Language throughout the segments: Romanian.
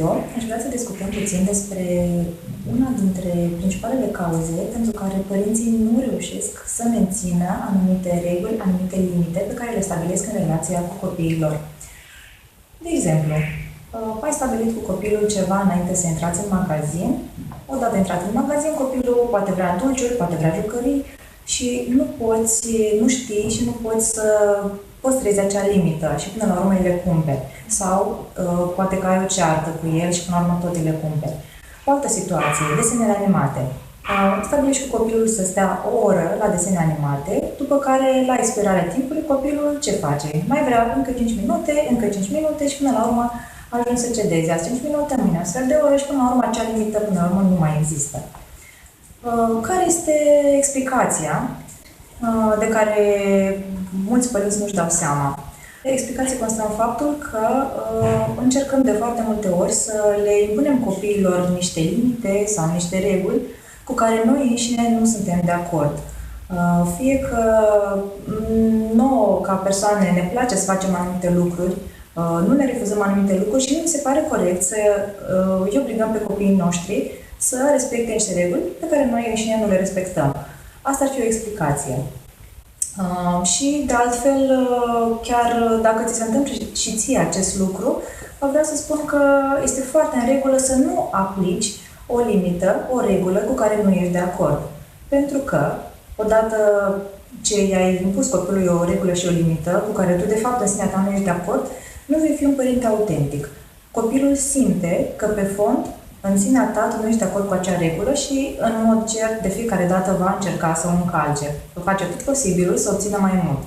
video aș vrea să discutăm puțin despre una dintre principalele cauze pentru care părinții nu reușesc să mențină anumite reguli, anumite limite pe care le stabilesc în relația cu copiii lor. De exemplu, ai stabilit cu copilul ceva înainte să intrați în magazin. Odată intrat în magazin, copilul poate vrea dulciuri, poate vrea jucării și nu știi și nu poți să păstrezi acea limită și până la urmă le cumperi. Sau poate că ai o ceartă cu el și până la urmă tot le cumperi. O altă situație, desenele animate. Stabilești cu copilul să stea o oră la desene animate, după care, la expirarea timpului, copilul ce face? Mai vrea încă 5 minute, încă 5 minute și până la urmă ajungi să cedezi azi 5 minute, mâine astfel de oră și până la urmă acea limită până la urmă nu mai există. Care este explicația de care mulți părinți nu-și dau seama? Explicația constă în faptul că încercăm de foarte multe ori să le impunem copiilor niște limite sau niște reguli cu care noi înșine nu suntem de acord. Fie că nouă, ca persoane, ne place să facem anumite lucruri, nu ne refuzăm anumite lucruri și nu mi se pare corect să îi obligăm pe copiii noștri să respecte niște reguli pe care noi înșine nu le respectăm. Asta ar fi o explicație. Și, de altfel, chiar dacă ți se întâmplă și ție acest lucru, vreau să spun că este foarte în regulă să nu aplici o limită, o regulă cu care nu ești de acord. Pentru că, odată ce i-ai impus copilului o regulă și o limită cu care tu, de fapt, în sinea ta nu ești de acord, nu vei fi un părinte autentic. Copilul simte că, pe fond, în sinea ta, tu nu ești de acord cu acea regulă și, în mod cert, de fiecare dată va încerca să o încalce. Va face tot posibilul să obțină mai mult.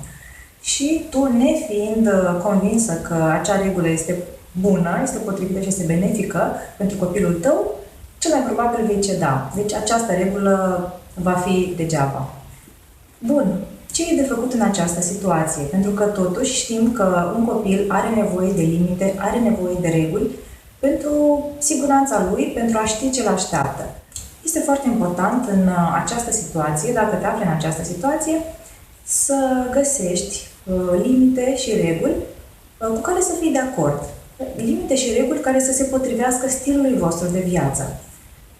Și tu, nefiind convinsă că acea regulă este bună, este potrivită și este benefică pentru copilul tău, cel mai probabil vei ceda. Deci această regulă va fi degeaba. Bun. Ce e de făcut în această situație? Pentru că totuși știm că un copil are nevoie de limite, are nevoie de reguli pentru siguranța lui, pentru a ști ce îl așteaptă. Este foarte important în această situație, dacă te afli în această situație, să găsești limite și reguli cu care să fii de acord. Limite și reguli care să se potrivească stilului vostru de viață.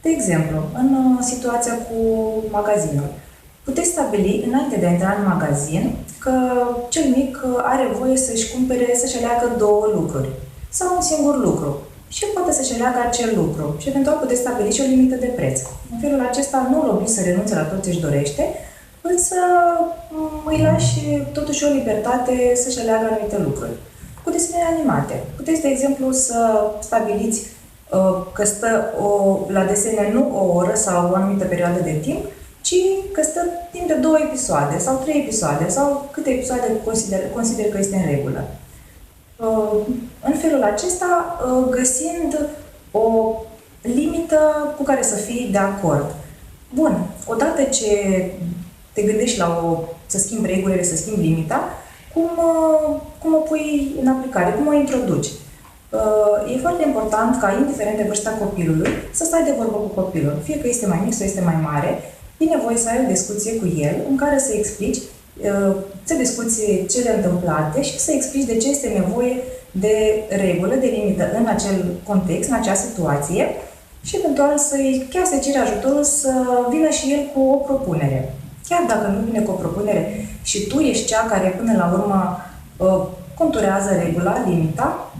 De exemplu, în situația cu magazinul, puteți stabili, înainte de a intra în magazin, că cel mic are voie să-și cumpere, să-și aleagă două lucruri sau un singur lucru. Și poate să-și aleagă acel lucru și eventual puteți stabili și o limită de preț. În felul acesta nu îl obligi să renunțe la tot ce își dorește, însă îi lași totuși o libertate să-și aleagă anumite lucruri. Cu desene animate. Puteți, de exemplu, să stabiliți că stă la desene nu o oră sau o anumită perioadă de timp, ci că stă timp de 2 episoade sau 3 episoade sau câte episoade consider că este în regulă. În felul acesta, găsind o limită cu care să fii de acord. Bun, odată ce te gândești să schimbi regulile, să schimbi limita, cum o pui în aplicare, cum o introduci? E foarte important ca, indiferent de vârsta copilului, să stai de vorbă cu copilul. Fie că este mai mic sau este mai mare, e nevoie să ai o discuție cu el în care să explici, să discuți cele întâmplate și să explici de ce este nevoie de regulă, de limită în acel context, în acea situație și eventual chiar să-i ceri ajutorul să vină și el cu o propunere. Chiar dacă nu vine cu o propunere și tu ești cea care până la urmă conturează regula, limita,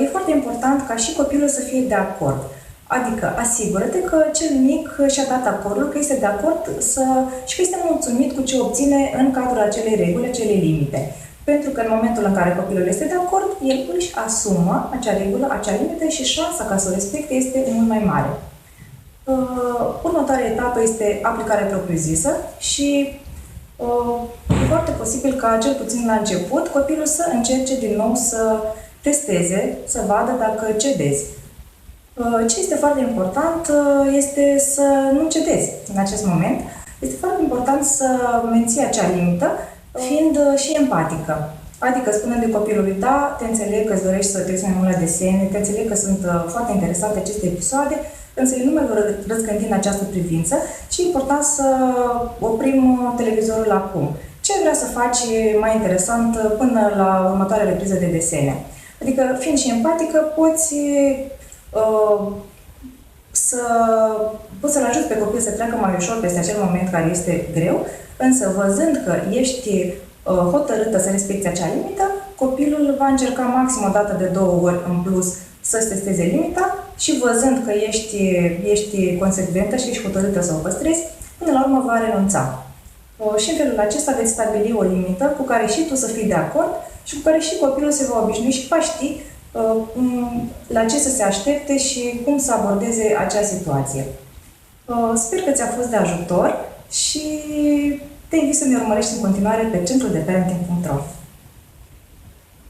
e foarte important ca și copilul să fie de acord. Adică asigură-te că cel mic și-a dat acordul, că este de acord și că este mulțumit cu ce obține în cadrul acelei reguli, acelei limite. Pentru că în momentul în care copilul este de acord, el își asumă acea regulă, acea limită și șansa ca să o respecte este mult mai mare. Următoarea etapă este aplicarea propriu-zisă și e foarte posibil ca, cel puțin la început, copilul să încerce din nou să testeze, să vadă dacă cedezi. Ce este foarte important este să nu cedezi în acest moment. Este foarte important să menții acea limită, fiind și empatică. Adică spunând de copilului, da, te înțeleg că îți dorești să te uiți mai mult la desene, te înțeleg că sunt foarte interesante aceste episoade, însă eu nu mai vor răzgândi în această privință și e important să oprim televizorul acum. Ce vrea să faci mai interesant până la următoarea repriză de desene? Adică, fiind și empatică, poți să poți să-l ajut pe copil să treacă mai ușor peste acel moment care este greu, însă văzând că ești hotărâtă să respecti acea limită, copilul va încerca maxim o dată de 2 ori în plus să-ți testeze limita și văzând că ești consecventă și ești hotărâtă să o păstrezi, până la urmă va renunța. Și în felul acesta veți stabili o limită cu care și tu să fii de acord și cu care și copilul se va obișnui și va ști la ce să se aștepte și cum să abordeze acea situație. Sper că ți-a fost de ajutor și te invit să ne urmărești în continuare pe centruldeparenting.ro.